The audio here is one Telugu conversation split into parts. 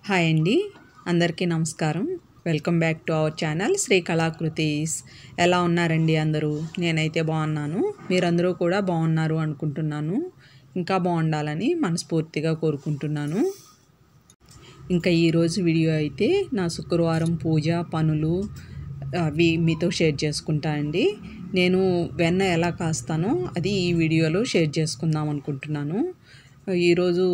హాయ్ అండి, అందరికీ నమస్కారం. Welcome back to our channel Sri Kalakritis. ఎలా ఉన్నారండి అందరూ? నేనైతే బాగున్నాను. మీరందరూ కూడా బాగున్నారు అనుకుంటున్నాను. ఇంకా బాగుండాలని మనస్ఫూర్తిగా కోరుకుంటున్నాను. ఇంకా ఈరోజు వీడియో అయితే నా శుక్రవారం పూజ పనులు అవి మీతో షేర్ చేసుకుంటానండి. నేను వెన్న ఎలా కాస్తానో అది ఈ వీడియోలో షేర్ చేసుకుందాం అనుకుంటున్నాను. ఈరోజు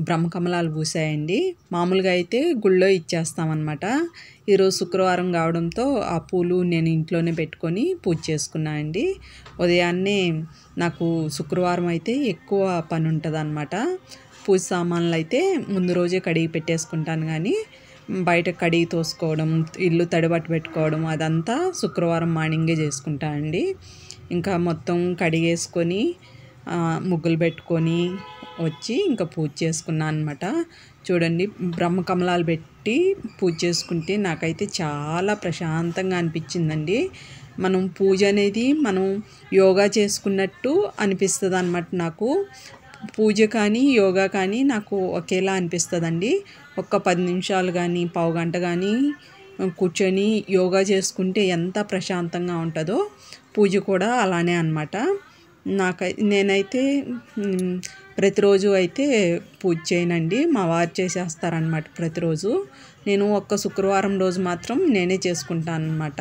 బ్రహ్మకమలాలు పూసాయండి. మామూలుగా అయితే గుళ్ళో ఇచ్చేస్తామన్నమాట. ఈరోజు శుక్రవారం కావడంతో ఆ పూలు నేను ఇంట్లోనే పెట్టుకొని పూజ చేసుకున్నానండి. ఉదయాన్నే నాకు శుక్రవారం అయితే ఎక్కువ పని ఉంటుంది అన్నమాట. పూజ సామాన్లు అయితే ముందు రోజే కడిగి పెట్టేసుకుంటాను, కానీ బయట కడిగి తోసుకోవడం, ఇల్లు తడిబట్ట పెట్టుకోవడం అదంతా శుక్రవారం మార్నింగే చేసుకుంటానండి. ఇంకా మొత్తం కడిగేసుకొని ముగ్గులు పెట్టుకొని వచ్చి ఇంకా పూజ చేసుకున్నాను అనమాట. చూడండి, బ్రహ్మకమలాలు పెట్టి పూజ చేసుకుంటే నాకైతే చాలా ప్రశాంతంగా అనిపించిందండి. మనం పూజ అనేది మనం యోగా చేసుకున్నట్టు అనిపిస్తుంది అన్నమాట. నాకు పూజ కానీ యోగా కానీ నాకు ఒకేలా అనిపిస్తుందండి. ఒక్క 10 నిమిషాలు కానీ పావుగంట కానీ కూర్చొని యోగా చేసుకుంటే ఎంత ప్రశాంతంగా ఉంటుందో పూజ కూడా అలానే అన్నమాట. నేనైతే ప్రతిరోజు అయితే పూజ చేయనండి, మా వారు చేసేస్తారనమాట ప్రతిరోజు. నేను ఒక్క శుక్రవారం రోజు మాత్రం నేనే చేసుకుంటాను అనమాట.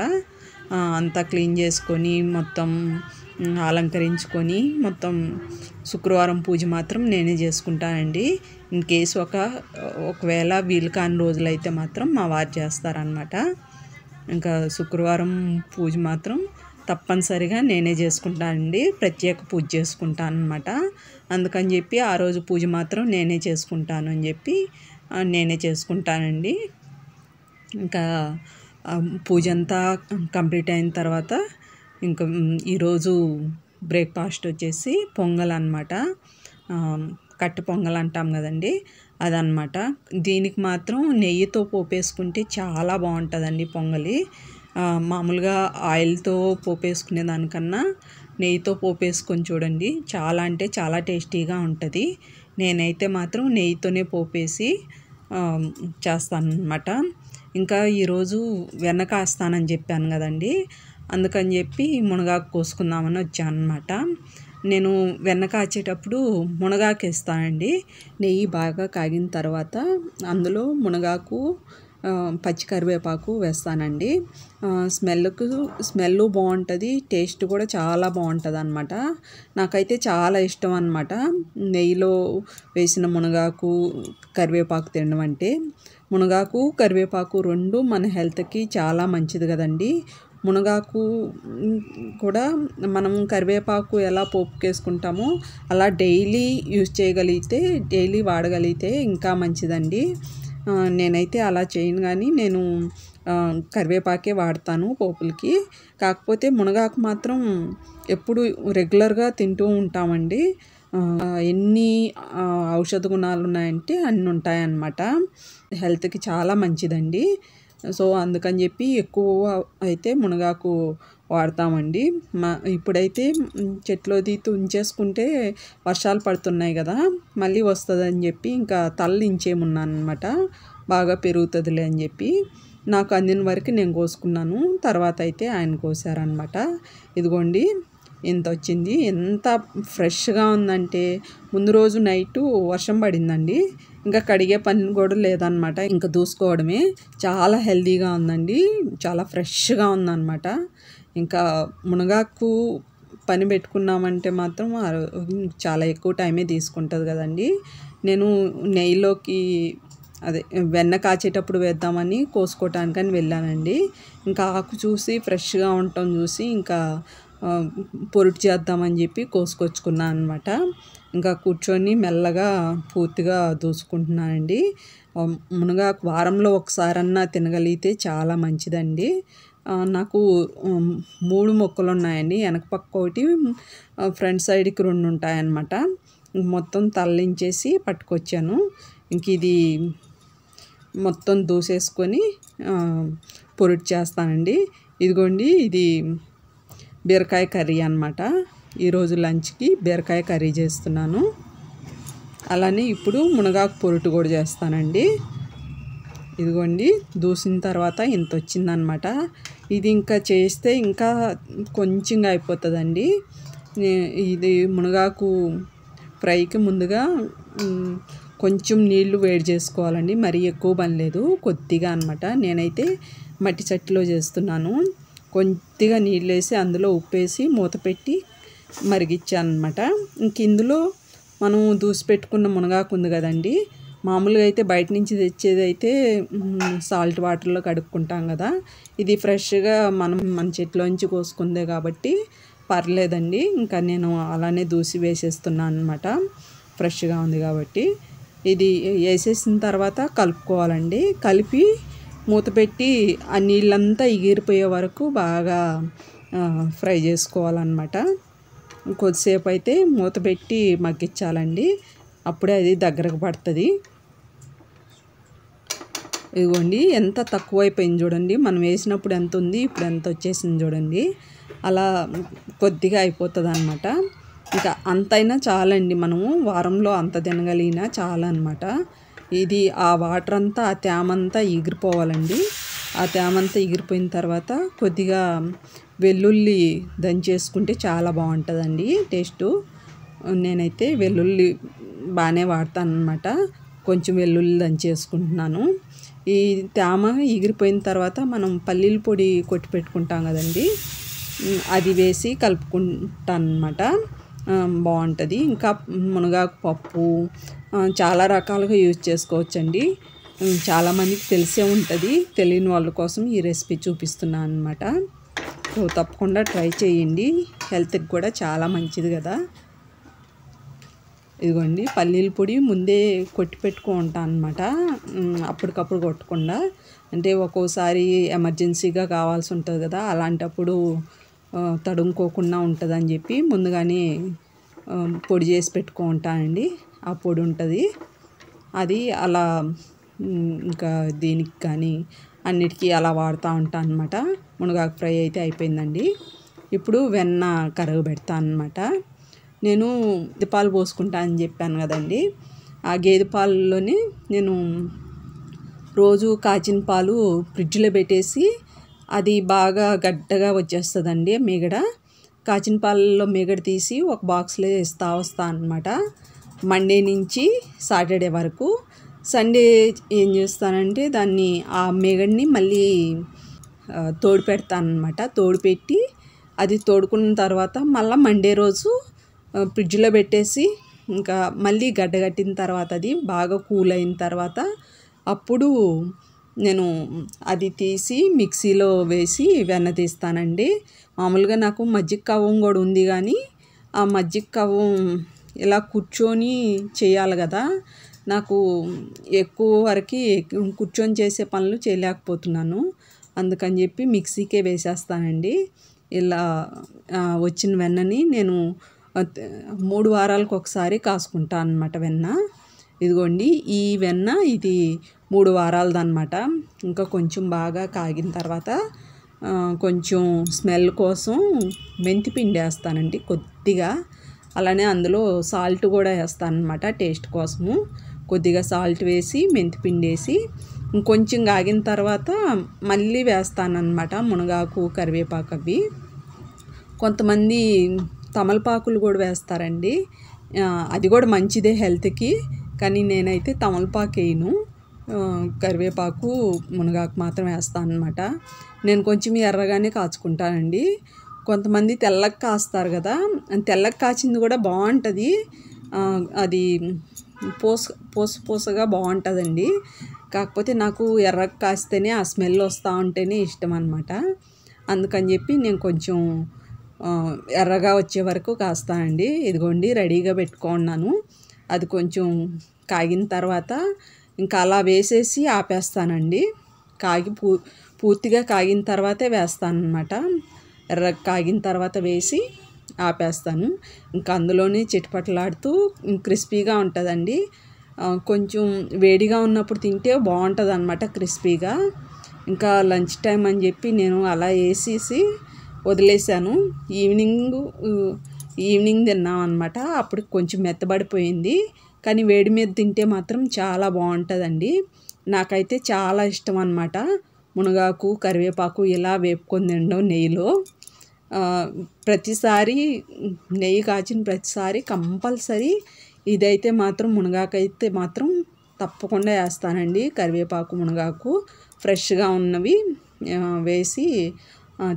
అంతా క్లీన్ చేసుకొని మొత్తం అలంకరించుకొని మొత్తం శుక్రవారం పూజ మాత్రం నేనే చేసుకుంటానండి. ఇన్ కేసు ఒకవేళ వీలు కాని రోజులైతే మాత్రం మా వారు చేస్తారనమాట. ఇంకా శుక్రవారం పూజ మాత్రం తప్పనిసరిగా నేనే చేసుకుంటానండి. ప్రత్యేక పూజ చేసుకుంటాను అనమాట. అందుకని చెప్పి ఆ రోజు పూజ మాత్రం నేనే చేసుకుంటాను అని చెప్పి నేనే చేసుకుంటానండి. ఇంకా పూజ అంతా కంప్లీట్ అయిన తర్వాత ఇంకా ఈరోజు బ్రేక్ఫాస్ట్ వచ్చేసి పొంగల్ అనమాట. కట్టె పొంగల్ అంటాం కదండి, అదనమాట. దీనికి మాత్రం నెయ్యితో పోపేసుకుంటే చాలా బాగుంటుందండి పొంగలి. మామూలుగా ఆయిల్తో పోపేసుకునే దానికన్నా నెయ్యితో పోపేసుకొని చూడండి, చాలా అంటే చాలా టేస్టీగా ఉంటుంది. నేనైతే మాత్రం నెయ్యితోనే పోపేసి చేస్తాను అన్నమాట. ఇంకా ఈరోజు వెన్న కాస్తానని చెప్పాను కదండి, అందుకని చెప్పి మునగాకు కోసుకుందామని వచ్చాను అన్నమాట. నేను వెన్న కాచేటప్పుడు మునగాకు వేస్తానండి. నెయ్యి బాగా కాగిన తర్వాత అందులో మునగాకు పచ్చి కరివేపాకు వేస్తానండి. స్మెల్ బాగుంటుంది, టేస్ట్ కూడా చాలా బాగుంటుంది అన్నమాట. నాకైతే చాలా ఇష్టం అన్నమాట నెయ్యిలో వేసిన మునగాకు కరివేపాకు తినడం అంటే. మునగాకు కరివేపాకు రెండు మన హెల్త్కి చాలా మంచిది కదండి. మునగాకు కూడా మనం కరివేపాకు ఎలా పోపుకేసుకుంటామో అలా డైలీ యూజ్ చేయగలిగితే, డైలీ వాడగలిగితే ఇంకా మంచిదండి. నేనైతే అలా చేయను, కానీ నేను కరివేపాకే వాడతాను పోపులకి. కాకపోతే మునగాకు మాత్రం ఎప్పుడు రెగ్యులర్గా తింటూ ఉంటామండి. ఎన్ని ఔషధ గుణాలు ఉన్నాయంటే అన్నీ ఉంటాయన్నమాట. హెల్త్కి చాలా మంచిదండి. సో అందుకని చెప్పి ఎక్కువ అయితే మునగాకు వాడతామండి. ఇప్పుడైతే చెట్లోది ఉంచేసుకుంటే వర్షాలు పడుతున్నాయి కదా, మళ్ళీ వస్తుందని చెప్పి ఇంకా తల్లించేమున్నాను అనమాట. బాగా పెరుగుతుందిలే అని చెప్పి నాకు అందిన వరకు నేను కోసుకున్నాను. తర్వాత అయితే ఆయన కోసారనమాట. ఇదిగోండి ఎంత వచ్చింది, ఎంత ఫ్రెష్గా ఉందంటే. ముందు రోజు నైటు వర్షం పడిందండి, ఇంకా కడిగే పని కూడా లేదనమాట, ఇంకా దూసుకోవడమే. చాలా హెల్తీగా ఉందండి, చాలా ఫ్రెష్గా ఉందన్నమాట. ఇంకా మునగాకు పని పెట్టుకున్నామంటే మాత్రం చాలా ఎక్కువ టైమే తీసుకుంటుంది కదండి. నేను నెయ్యిలోకి వెన్న కాచేటప్పుడు వేద్దామని కోసుకోవటానికని వెళ్ళానండి. ఇంకా ఆకు చూసి ఫ్రెష్గా ఉండటం చూసి ఇంకా పొరుటు చేద్దామని చెప్పి కోసుకొచ్చుకున్నాను అనమాట. ఇంకా కూర్చొని మెల్లగా పూర్తిగా దూసుకుంటున్నానండి. మునగాకు వారంలో ఒకసారన్నా తినగలిగితే చాలా మంచిదండి. నాకు 3 మొక్కలు ఉన్నాయండి. వెనక పక్క ఒకటి, ఫ్రంట్ సైడ్కి 2 ఉంటాయన్నమాట. మొత్తం తల్లించేసి పట్టుకొచ్చాను. ఇంక ఇది మొత్తం దూసేసుకొని పొరుటు చేస్తానండి. ఇదిగోండి, ఇది బీరకాయ కర్రీ అన్నమాట. ఈరోజు లంచ్కి బీరకాయ కర్రీ చేస్తున్నాను. అలానే ఇప్పుడు మునగాకు పొరుటు కూడా చేస్తానండి. ఇదిగోండి దూసిన తర్వాత ఇంత వచ్చిందనమాట. ఇది ఇంకా చేస్తే ఇంకా కొంచెంగా అయిపోతుందండి. ఇది మునగాకు ఫ్రైకి ముందుగా కొంచెం నీళ్లు వేడి చేసుకోవాలండి. మరీ ఎక్కువ పని లేదు, కొద్దిగా అనమాట. నేనైతే మట్టి చట్టిలో చేస్తున్నాను. కొద్దిగా నీళ్ళు వేసి అందులో ఉప్పు వేసి మూత పెట్టి మరిగించాను అనమాట. ఇంక ఇందులో మనం దూసి పెట్టుకున్న మునగాకు ఉంది కదండి, మామూలుగా అయితే బయట నుంచి తెచ్చేది అయితే సాల్ట్ వాటర్లో కడుక్కుంటాం కదా. ఇది ఫ్రెష్గా మన చెట్లోంచి కోసుకుందే కాబట్టి పర్లేదండి. ఇంకా నేను అలానే దూసి వేసేస్తున్నాను అనమాట, ఫ్రెష్గా ఉంది కాబట్టి. ఇది వేసేసిన తర్వాత కలుపుకోవాలండి. కలిపి మూత పెట్టి ఆ నీళ్ళంతా ఎగిరిపోయే వరకు బాగా ఫ్రై చేసుకోవాలన్నమాట. కొద్దిసేపు అయితే మూత పెట్టి మగ్గించాలండి, అప్పుడే అది దగ్గరకు పడుతుంది. ఇదిగోండి ఎంత తక్కువ అయిపోయింది చూడండి. మనం వేసినప్పుడు ఎంత ఉంది, ఇప్పుడు ఎంత వచ్చేసింది చూడండి. అలా కొద్దిగా అయిపోతుంది అనమాట. ఇంకా అంతైనా చాలండి, మనము వారంలో అంత తినగలిగినా చాలా అనమాట. ఇది ఆ వాటర్ అంతా, ఆ తేమ అంతా ఎగిరిపోవాలండి. ఆ తేమ అంతా ఎగిరిపోయిన తర్వాత కొద్దిగా వెల్లుల్లి దంచేసుకుంటే చాలా బాగుంటుందండి టేస్టు. నేనైతే వెల్లుల్లి బాగానే వాడతాను అనమాట. కొంచెం వెల్లుల్లి దంచేసుకుంటున్నాను. ఈ తేమ ఎగిరిపోయిన తర్వాత మనం పల్లీల పొడి కొట్టి పెట్టుకుంటాం కదండి, అది వేసి కలుపుకుంటాను అనమాట. బాగుంటుంది. ఇంకా మునగాకు పప్పు చాలా రకాలుగా యూజ్ చేసుకోవచ్చండి. చాలామందికి తెలిసే ఉంటుంది, తెలియని వాళ్ళ కోసం ఈ రెసిపీ చూపిస్తున్నాను అనమాట. సో తప్పకుండా ట్రై చేయండి, హెల్త్కి కూడా చాలా మంచిది కదా. ఇదిగోండి పల్లీల పొడి ముందే కొట్టి పెట్టుకుంటాను అనమాట, అప్పటికప్పుడు కొట్టకుండా. అంటే ఒక్కోసారి ఎమర్జెన్సీగా కావాల్సి ఉంటుంది కదా, అలాంటప్పుడు తడుముకోకుండా ఉంటుందని చెప్పి ముందుగానే పొడి చేసి పెట్టుకుంటానండి. ఆ పొడి ఉంటుంది, అది అలా ఇంకా దీనికి కానీ అన్నిటికీ అలా వాడుతూ ఉంటాను అనమాట. మునగాకు ఫ్రై అయితే అయిపోయిందండి. ఇప్పుడు వెన్న కరగబెడతాను అనమాట. నేను గేదె పాలు పోసుకుంటా అని చెప్పాను కదండి, ఆ గేదె పాలలోనే నేను రోజు కాచిన పాలు ఫ్రిడ్జ్లో పెట్టేసి అది బాగా గడ్డగా వచ్చేస్తుందండి మీగడ. కాచిన పాలలో మీగడ తీసి ఒక బాక్స్లో వేస్తూ వస్తాను అనమాట, మండే నుంచి సాటర్డే వరకు. సండే ఏం చేస్తానంటే దాన్ని ఆ మీగడిని మళ్ళీ తోడు పెడతాను అనమాట. తోడు పెట్టి అది తోడుకున్న తర్వాత మళ్ళీ మండే రోజు ఫ్రిడ్జ్లో పెట్టేసి ఇంకా మళ్ళీ గడ్డగట్టిన తర్వాత అది బాగా కూల్ అయిన తర్వాత అప్పుడు నేను అది తీసి మిక్సీలో వేసి వెన్న తీస్తానండి. మామూలుగా నాకు మజ్జిగ కవ్వం కూడా ఉంది, కానీ ఆ మజ్జిగ కవ్వం ఇలా కూర్చొని చేయాలి కదా, నాకు ఎక్కువ వరకు కూర్చొని చేసే పనులు చేయలేకపోతున్నాను. అందుకని చెప్పి మిక్సీకే వేసేస్తానండి. ఇలా వచ్చిన వెన్నని నేను 3 వారాలకు ఒకసారి కాసుకుంటాను అనమాట వెన్న. ఇదిగోండి ఈ వెన్న ఇది 3 వారాలదన్నమాట. ఇంకా కొంచెం బాగా కాగిన తర్వాత కొంచెం స్మెల్ కోసం మెంతిపిండి వేస్తానండి కొద్దిగా. అలానే అందులో సాల్ట్ కూడా వేస్తాను అనమాట టేస్ట్ కోసము. కొద్దిగా సాల్ట్ వేసి మెంతిపిండి వేసి ఇంకొంచెం కాగిన తర్వాత మళ్ళీ వేస్తానన్నమాట మునగాకు, కరివేపాకు అవి. కొంతమంది తమలపాకులు కూడా వేస్తారండి, అది కూడా మంచిదే హెల్త్కి. కానీ నేనైతే తమలపాకు వేయను, కరివేపాకు, మునగాకు మాత్రం వేస్తాను అనమాట. నేను కొంచెం ఎర్రగానే కాచుకుంటానండి. కొంతమంది తెల్లగా కాస్తారు కదా, తెల్లగా కాచింది కూడా బాగుంటుంది. అది పూసగా బాగుంటుందండి. కాకపోతే నాకు ఎర్రగా కాస్తేనే ఆ స్మెల్ వస్తూ ఉంటేనే ఇష్టం అనమాట. అందుకని చెప్పి నేను కొంచెం ఎర్రగా వచ్చే వరకు కాస్తానండి. ఇదిగోండి రెడీగా పెట్టుకున్నాను. అది కొంచెం కాగిన తర్వాత ఇంకా అలా వేసేసి ఆపేస్తానండి. పూర్తిగా కాగిన తర్వాతే వేస్తాను అనమాట. ఎర్రగా కాగిన తర్వాత వేసి ఆపేస్తాను. ఇంకా అందులోనే చిటపటలాడుతూ క్రిస్పీగా ఉంటుందండి. కొంచెం వేడిగా ఉన్నప్పుడు తింటే బాగుంటుంది అనమాట క్రిస్పీగా. ఇంకా లంచ్ టైం అని చెప్పి నేను అలా వేసేసి వదిలేసాను. ఈవినింగ్ తిన్నాం అనమాట. అప్పుడు కొంచెం మెత్తబడిపోయింది, కానీ వేడి మీద తింటే మాత్రం చాలా బాగుంటుందండి. నాకైతే చాలా ఇష్టం అన్నమాట. మునగాకు కరివేపాకు ఇలా వేపుకొని తినడం నెయ్యిలో. ప్రతిసారి నెయ్యి కాచిన ప్రతిసారి కంపల్సరీ ఇదైతే మాత్రం మునగాకైతే మాత్రం తప్పకుండా వేస్తానండి. కరివేపాకు మునగాకు ఫ్రెష్గా ఉన్నవి వేసి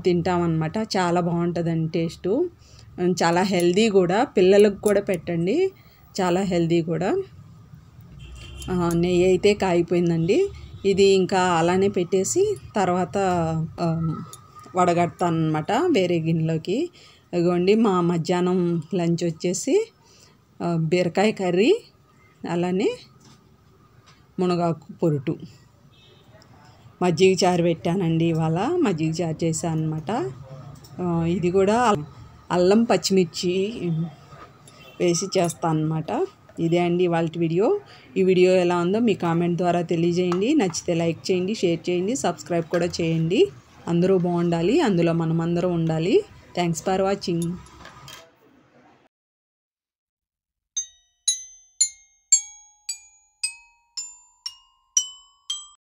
తింటామన్నమాట. చాలా బాగుంటుందండి టేస్టు. చాలా హెల్దీ కూడా, పిల్లలకు కూడా పెట్టండి, చాలా హెల్దీ కూడా. నెయ్యి అయితే కాగిపోయిందండి. ఇది ఇంకా అలానే పెట్టేసి తర్వాత వడగడతాను అనమాట వేరే గిన్నెలోకి. ఇదిగోండి మా మధ్యాహ్నం లంచ్ వచ్చేసి బీరకాయ కర్రీ, అలానే మునగాకు పొరుటు, మజ్జిగ చారు పెట్టానండి. ఇవాళ మజ్జిగ చారు చేశాను అనమాట. ఇది కూడా అల్లం పచ్చిమిర్చి వేసి చేస్తాను అనమాట. ఇదే అండి ఇవాళ వీడియో. ఈ వీడియో ఎలా ఉందో మీ కామెంట్ ద్వారా తెలియజేయండి. నచ్చితే లైక్ చేయండి, షేర్ చేయండి, సబ్స్క్రైబ్ కూడా చేయండి. అందరూ బాగుండాలి, అందులో మనం అందరం ఉండాలి. Thanks for watching.